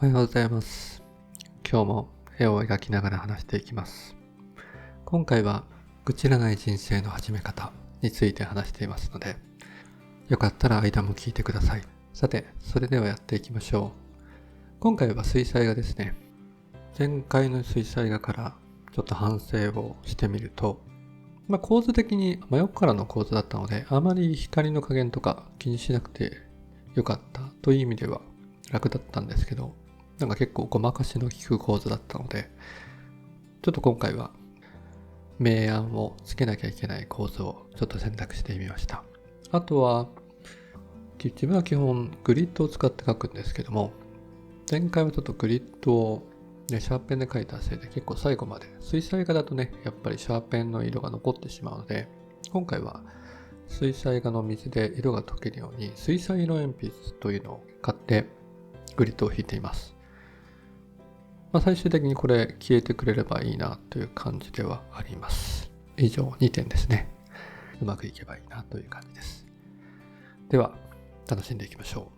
おはようございます。今日も絵を描きながら話していきます。今回は愚痴らない人生の始め方について話していますので、よかったら間も聞いてください。さて、それではやっていきましょう。今回は水彩画ですね。前回の水彩画からちょっと反省をしてみると、構図的に真横からの構図だったので、あまり光の加減とか気にしなくてよかったという意味では楽だったんですけど、結構ごまかしの効く構図だったので、ちょっと今回は明暗をつけなきゃいけない構図をちょっと選択してみました。あとは、自分は基本グリッドを使って描くんですけども、前回はちょっとグリッドを、シャーペンで描いたせいで結構最後まで、水彩画だとね、やっぱりシャーペンの色が残ってしまうので、今回は水彩画の水で色が溶けるように水彩色鉛筆というのを買ってグリッドを引いています。最終的にこれ消えてくれればいいなという感じではあります。以上2点ですね。うまくいけばいいなという感じです。では、楽しんでいきましょ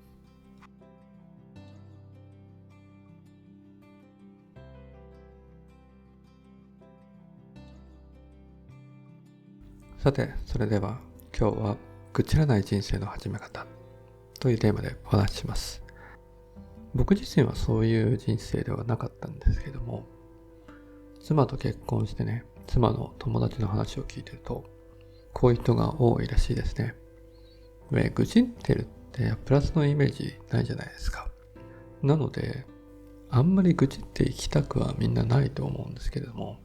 う。さて、それでは今日は愚痴らない人生の始め方というテーマでお話しします。僕自身はそういう人生ではなかったんですけども、妻と結婚してね、妻の友達の話を聞いてると、こういう人が多いらしいですね。愚痴ってるってプラスのイメージないじゃないですか。なので、あんまり愚痴っていきたくはみんなないと思うんですけれども、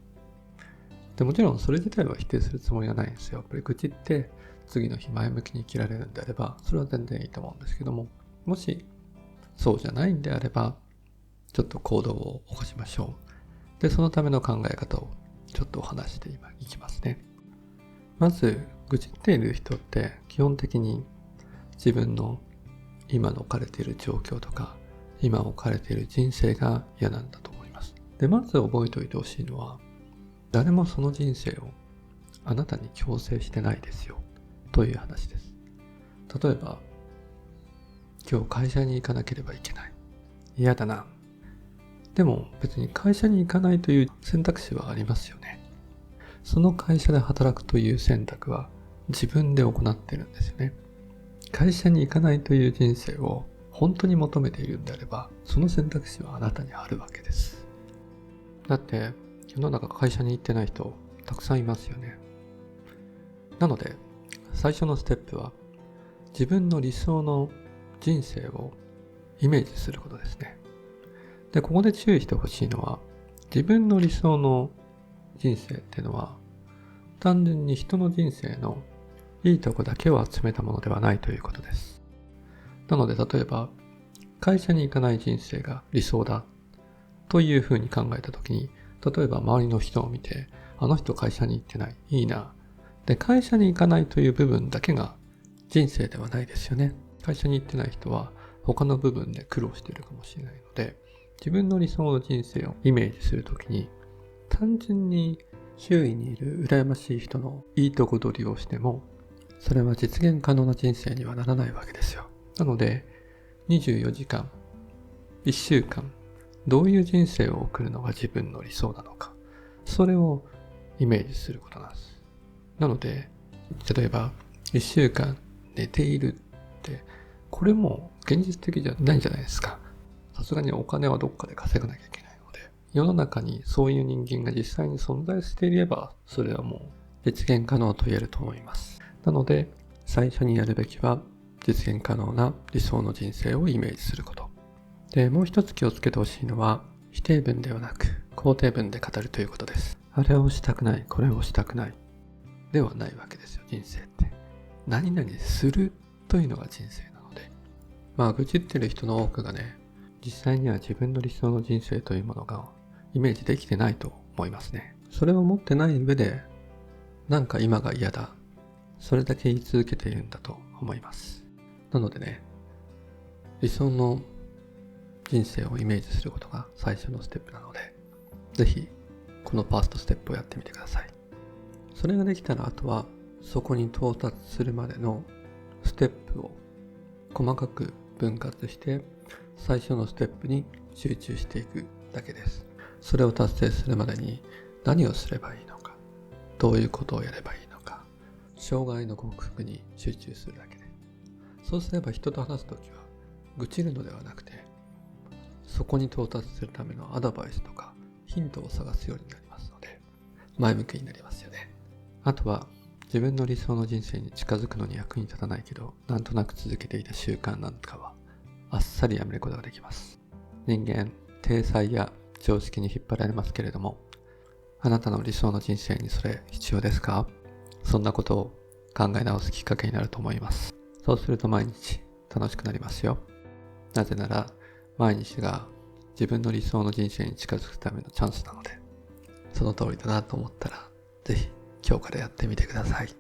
もちろんそれ自体は否定するつもりはないんですよ。やっぱり愚痴って次の日前向きに生きられるんであれば、それは全然いいと思うんですけども、もしそうじゃないんであれば、ちょっと行動を起こしましょう。で、そのための考え方をちょっとお話していきますね。まず、愚痴っている人って基本的に自分の今の置かれている状況とか、今置かれている人生が嫌なんだと思います。で、まず覚えておいてほしいのは、誰もその人生をあなたに強制してないですよ、という話です。例えば、今日会社に行かなければいけない。嫌だな。でも別に会社に行かないという選択肢はありますよね。その会社で働くという選択は自分で行ってるんですよね。会社に行かないという人生を本当に求めているんであれば、その選択肢はあなたにあるわけです。だって世の中会社に行ってない人たくさんいますよね。なので最初のステップは自分の理想の人生をイメージすることですね。で、ここで注意してほしいのは、自分の理想の人生っていうのは単純に人の人生のいいとこだけを集めたものではないということです。なので例えば会社に行かない人生が理想だというふうに考えたときに、例えば周りの人を見て、あの人会社に行ってない、いいな。で、会社に行かないという部分だけが人生ではないですよね。会社に行ってない人は他の部分で苦労しているかもしれないので、自分の理想の人生をイメージするときに、単純に周囲にいる羨ましい人のいいとこ取りをしても、それは実現可能な人生にはならないわけですよ。なので、24時間、1週間、どういう人生を送るのが自分の理想なのか、それをイメージすることなんです。なので、例えば、1週間寝ているって、これも現実的じゃないんじゃないですか。さすがにお金はどっかで稼がなきゃいけないので、世の中にそういう人間が実際に存在していれば、それはもう実現可能と言えると思います。なので、最初にやるべきは、実現可能な理想の人生をイメージすること。で、もう一つ気をつけてほしいのは、否定文ではなく、肯定文で語るということです。あれをしたくない、これをしたくない。ではないわけですよ、人生って。何々するというのが人生なので。愚痴ってる人の多くがね、実際には自分の理想の人生というものがイメージできてないと思いますね。それを持ってない上で、なんか今が嫌だ。それだけ言い続けているんだと思います。なのでね、理想の人生をイメージすることが最初のステップなので、ぜひこのファーストステップをやってみてください。それができたらあとはそこに到達するまでのステップを細かく分割して、最初のステップに集中していくだけです。それを達成するまでに何をすればいいのか、どういうことをやればいいのか、障害の克服に集中するだけで。そうすれば人と話すときは愚痴るのではなくて、そこに到達するためのアドバイスとかヒントを探すようになりますので、前向きになりますよね。あとは自分の理想の人生に近づくのに役に立たないけど、なんとなく続けていた習慣なんかはあっさりやめることができます。人間、体裁や常識に引っ張られますけれども、あなたの理想の人生にそれ必要ですか？そんなことを考え直すきっかけになると思います。そうすると毎日楽しくなりますよ。なぜなら毎日が自分の理想の人生に近づくためのチャンスなので、その通りだなと思ったらぜひ今日からやってみてください。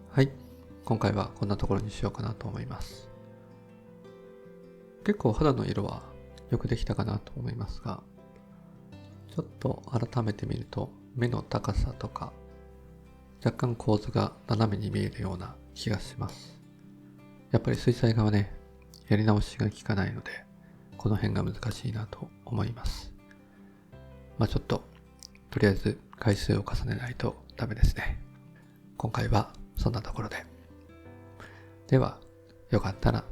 はい、今回はこんなところにしようかなと思います。結構肌の色はよくできたかなと思いますが、ちょっと改めて見ると目の高さとか若干構図が斜めに見えるような気がします。やっぱり水彩画はね、やり直しが効かないので、この辺が難しいなと思います。ちょっととりあえず回数を重ねないとダメですね。今回はそんなところで。では、よかったら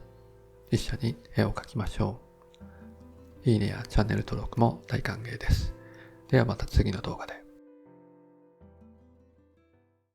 一緒に絵を描きましょう。いいねやチャンネル登録も大歓迎です。ではまた次の動画で。